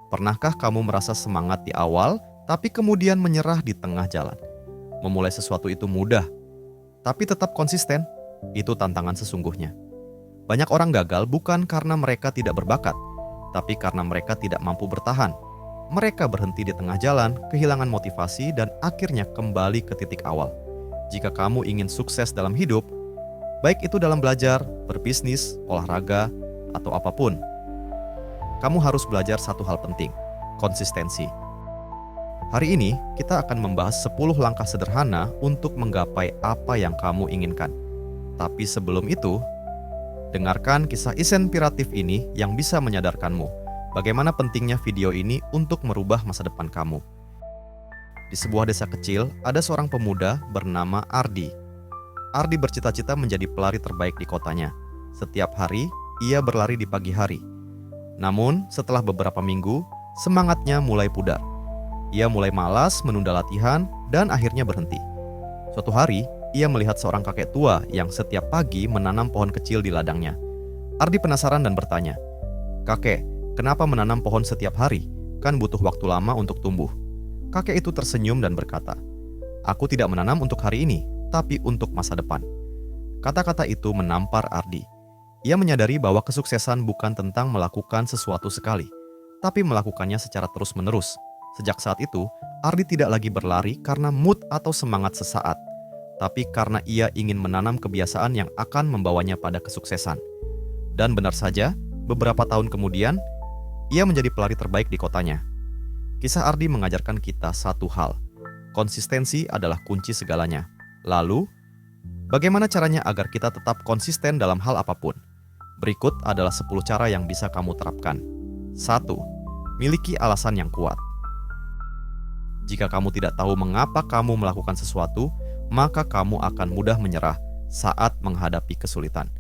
Pernahkah kamu merasa semangat di awal, tapi kemudian menyerah di tengah jalan? Memulai sesuatu itu mudah, tapi tetap konsisten, itu tantangan sesungguhnya. Banyak orang gagal bukan karena mereka tidak berbakat, tapi karena mereka tidak mampu bertahan. Mereka berhenti di tengah jalan, kehilangan motivasi, dan akhirnya kembali ke titik awal. Jika kamu ingin sukses dalam hidup, baik itu dalam belajar, berbisnis, olahraga, atau apapun, kamu harus belajar satu hal penting, konsistensi. Hari ini, kita akan membahas 10 langkah sederhana untuk menggapai apa yang kamu inginkan. Tapi sebelum itu, dengarkan kisah inspiratif ini yang bisa menyadarkanmu bagaimana pentingnya video ini untuk merubah masa depan kamu. Di sebuah desa kecil, ada seorang pemuda bernama Ardi. Ardi bercita-cita menjadi pelari terbaik di kotanya. Setiap hari, ia berlari di pagi hari. Namun, setelah beberapa minggu, semangatnya mulai pudar. Ia mulai malas menunda latihan dan akhirnya berhenti. Suatu hari, ia melihat seorang kakek tua yang setiap pagi menanam pohon kecil di ladangnya. Ardi penasaran dan bertanya, "Kakek, kenapa menanam pohon setiap hari? Kan butuh waktu lama untuk tumbuh." Kakek itu tersenyum dan berkata, "Aku tidak menanam untuk hari ini, tapi untuk masa depan." Kata-kata itu menampar Ardi. Ia menyadari bahwa kesuksesan bukan tentang melakukan sesuatu sekali, tapi melakukannya secara terus-menerus. Sejak saat itu, Ardi tidak lagi berlari karena mood atau semangat sesaat, tapi karena ia ingin menanam kebiasaan yang akan membawanya pada kesuksesan. Dan benar saja, beberapa tahun kemudian, ia menjadi pelari terbaik di kotanya. Kisah Ardi mengajarkan kita satu hal, konsistensi adalah kunci segalanya. Lalu, bagaimana caranya agar kita tetap konsisten dalam hal apapun? Berikut adalah 10 cara yang bisa kamu terapkan. 1. Miliki alasan yang kuat. Jika kamu tidak tahu mengapa kamu melakukan sesuatu, maka kamu akan mudah menyerah saat menghadapi kesulitan.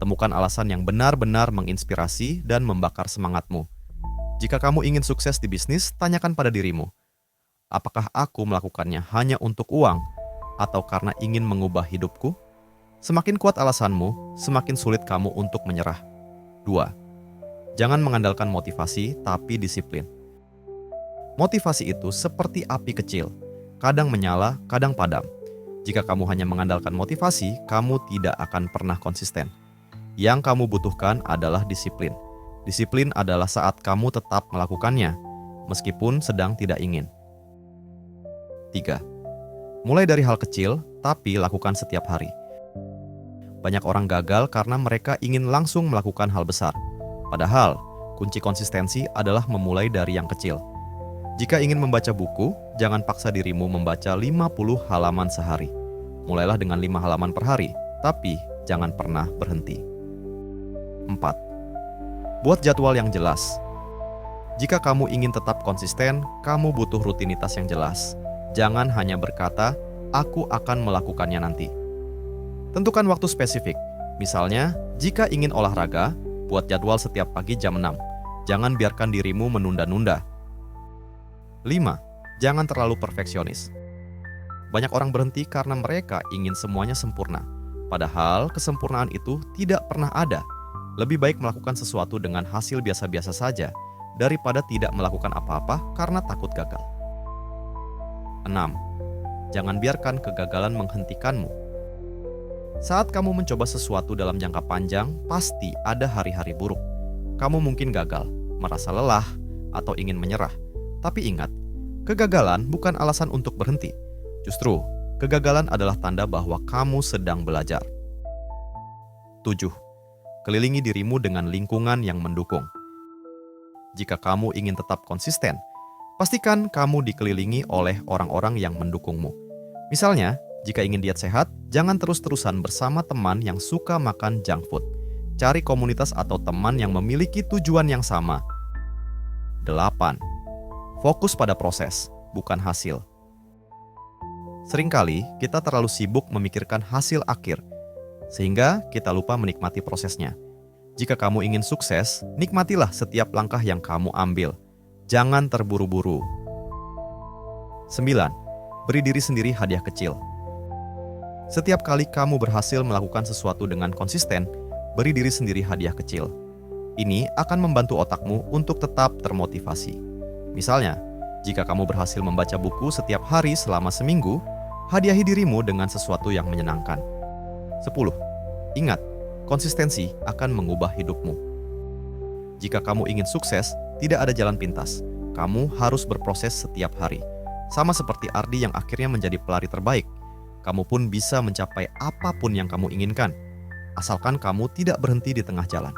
Temukan alasan yang benar-benar menginspirasi dan membakar semangatmu. Jika kamu ingin sukses di bisnis, tanyakan pada dirimu, apakah aku melakukannya hanya untuk uang atau karena ingin mengubah hidupku? Semakin kuat alasanmu, semakin sulit kamu untuk menyerah. 2. Jangan mengandalkan motivasi, tapi disiplin. Motivasi itu seperti api kecil, kadang menyala, kadang padam. Jika kamu hanya mengandalkan motivasi, kamu tidak akan pernah konsisten. Yang kamu butuhkan adalah disiplin. Disiplin adalah saat kamu tetap melakukannya, meskipun sedang tidak ingin. 3. Mulai dari hal kecil, tapi lakukan setiap hari. Banyak orang gagal karena mereka ingin langsung melakukan hal besar. Padahal, kunci konsistensi adalah memulai dari yang kecil. Jika ingin membaca buku, jangan paksa dirimu membaca 50 halaman sehari. Mulailah dengan 5 halaman per hari, tapi jangan pernah berhenti. 4. Buat jadwal yang jelas. Jika kamu ingin tetap konsisten, kamu butuh rutinitas yang jelas. Jangan hanya berkata, "Aku akan melakukannya nanti." Tentukan waktu spesifik. Misalnya, jika ingin olahraga, buat jadwal setiap pagi jam 6. Jangan biarkan dirimu menunda-nunda. 5. Jangan terlalu perfeksionis. Banyak orang berhenti karena mereka ingin semuanya sempurna. Padahal kesempurnaan itu tidak pernah ada. Lebih baik melakukan sesuatu dengan hasil biasa-biasa saja daripada tidak melakukan apa-apa karena takut gagal. 6. Jangan biarkan kegagalan menghentikanmu. Saat kamu mencoba sesuatu dalam jangka panjang, pasti ada hari-hari buruk. Kamu mungkin gagal, merasa lelah, atau ingin menyerah. Tapi ingat, kegagalan bukan alasan untuk berhenti. Justru, kegagalan adalah tanda bahwa kamu sedang belajar. 7. Kelilingi dirimu dengan lingkungan yang mendukung. Jika kamu ingin tetap konsisten, pastikan kamu dikelilingi oleh orang-orang yang mendukungmu. Misalnya, jika ingin diet sehat, jangan terus-terusan bersama teman yang suka makan junk food. Cari komunitas atau teman yang memiliki tujuan yang sama. 8. Fokus pada proses, bukan hasil. Seringkali kita terlalu sibuk memikirkan hasil akhir, sehingga kita lupa menikmati prosesnya. Jika kamu ingin sukses, nikmatilah setiap langkah yang kamu ambil. Jangan terburu-buru. 9. Beri diri sendiri hadiah kecil. Setiap kali kamu berhasil melakukan sesuatu dengan konsisten, beri diri sendiri hadiah kecil. Ini akan membantu otakmu untuk tetap termotivasi. Misalnya, jika kamu berhasil membaca buku setiap hari selama seminggu, hadiahi dirimu dengan sesuatu yang menyenangkan. 10. Ingat, konsistensi akan mengubah hidupmu. Jika kamu ingin sukses, tidak ada jalan pintas. Kamu harus berproses setiap hari. Sama seperti Ardi yang akhirnya menjadi pelari terbaik, kamu pun bisa mencapai apapun yang kamu inginkan, asalkan kamu tidak berhenti di tengah jalan.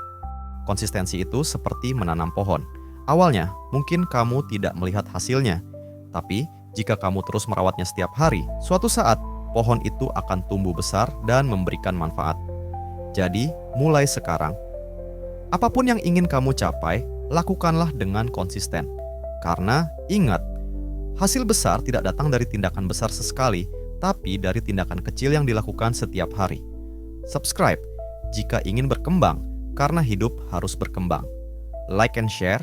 Konsistensi itu seperti menanam pohon. Awalnya, mungkin kamu tidak melihat hasilnya, tapi jika kamu terus merawatnya setiap hari, suatu saat pohon itu akan tumbuh besar dan memberikan manfaat. Jadi, mulai sekarang, apapun yang ingin kamu capai, lakukanlah dengan konsisten. Karena ingat, hasil besar tidak datang dari tindakan besar sesekali, tapi dari tindakan kecil yang dilakukan setiap hari. Subscribe jika ingin berkembang, karena hidup harus berkembang. Like and share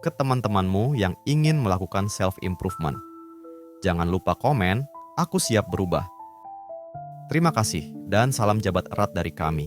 ke teman-temanmu yang ingin melakukan self-improvement. Jangan lupa komen, aku siap berubah. Terima kasih dan salam jabat erat dari kami.